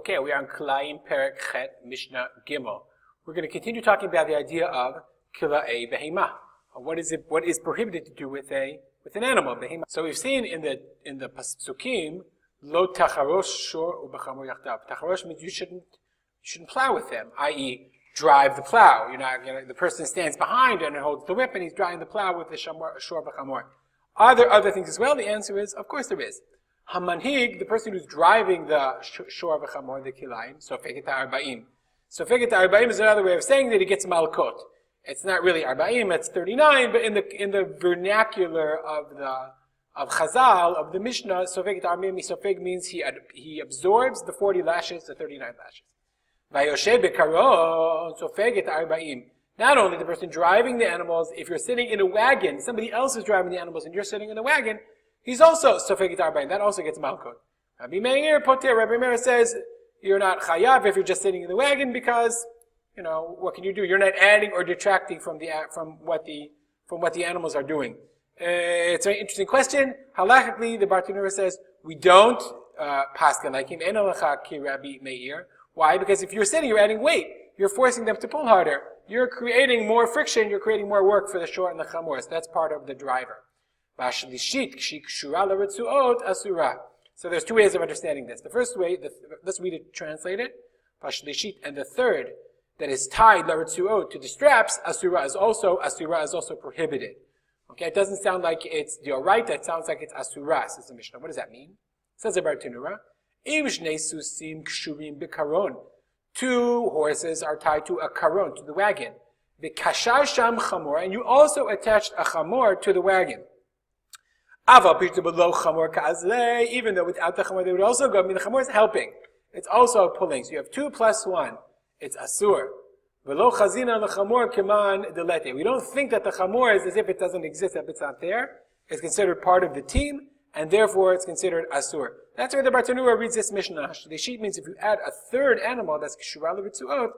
Okay, we are on Kilayim Perek Chet Mishnah Gimel. We're going to continue talking about the idea of Kilayim Behema. What is prohibited to do with an animal, Behema. So we've seen in the Pasukim, Lo Tacharosh Shor Ubachamor Yachdav. Tacharosh means you shouldn't plow with them, i.e., drive the plow. The person stands behind and holds the whip, and he's driving the plow with the Shor Bachamor. Are there other things as well? The answer is, of course there is. Hamanhig, the person who's driving the Shor B'chamor, the Kilayim, Sofeget Arba'im. Sofeget Arba'im is another way of saying that he gets Malkot. It's not really Arba'im, it's 39, but in the vernacular of Chazal, of the Mishnah, Sofeget Arba'im, Sofeg means he absorbs the 40 lashes, the 39 lashes. Vayoshe Bekaron, Sofeget Arba'im. Not only the person driving the animals, if you're sitting in a wagon, somebody else is driving the animals and you're sitting in the wagon, he's also Sofeget Arba'im. That also gets Malkot. Rabbi Meir Poter. Rabbi Meir says you're not Chayav if you're just sitting in the wagon because, what can you do? You're not adding or detracting from what the animals are doing. It's a very interesting question. Halachically, the Bartanura says we don't paskin like him. En halacha ki Rabbi Meir. Why? Because if you're sitting, you're adding weight. You're forcing them to pull harder. You're creating more friction. You're creating more work for the shor and the chamor. So that's part of the driver. So there's two ways of understanding this. The first way, let's read it, translate it. And the third, that is tied to the straps, asura is also prohibited. Okay, it doesn't sound like it's right. That sounds like it's asura, says the Mishnah. What does that mean? It says about Tanura, two horses are tied to a karon, to the wagon. And you also attached a chamor to the wagon. Even though without the chamor they would also go, the chamor is helping. It's also pulling. So you have 2 plus 1. It's asur. We don't think that the chamor is as if it doesn't exist, if it's not there. It's considered part of the team, and therefore it's considered asur. That's where the Bartanura reads this Mishnah. The sheet means if you add a third animal that's kshura l'ritzuot,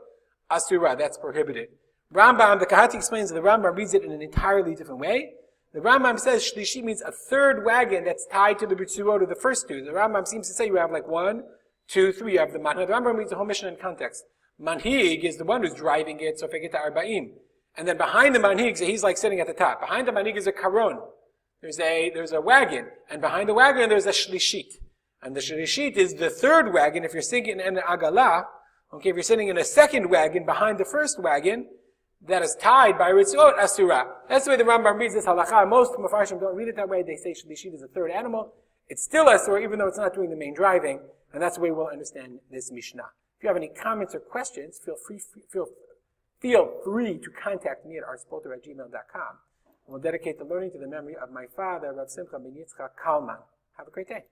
asura, that's prohibited. Rambam, the Kahati explains that the Rambam reads it in an entirely different way. The Rambam says shlishi means a third wagon that's tied to the ritzuot of the first two. The Rambam seems to say you have like 1, 2, 3. You have the manhig. The Rambam reads the whole Mishnah in context. Manhig is the one who's driving it, so feketa arba'im. And then behind the manhig, so he's like sitting at the top. Behind the manhig is a karon. There's a wagon, and behind the wagon there's a shlishit. And the shlishit is the third wagon. If you're sitting in an agala, okay, if you're sitting in a second wagon behind the first wagon, that is tied by ritzuot asura. That's the way the Rambam reads this halacha. Most Mefarshim don't read it that way. They say shlishit is a third animal. It's still asura, even though it's not doing the main driving. And that's the way we'll understand this Mishnah. If you have any comments or questions, feel free to contact me at artspoter@gmail.com. We'll dedicate the learning to the memory of my father, Harav Simcha ben Yitzchak Kalman. Have a great day.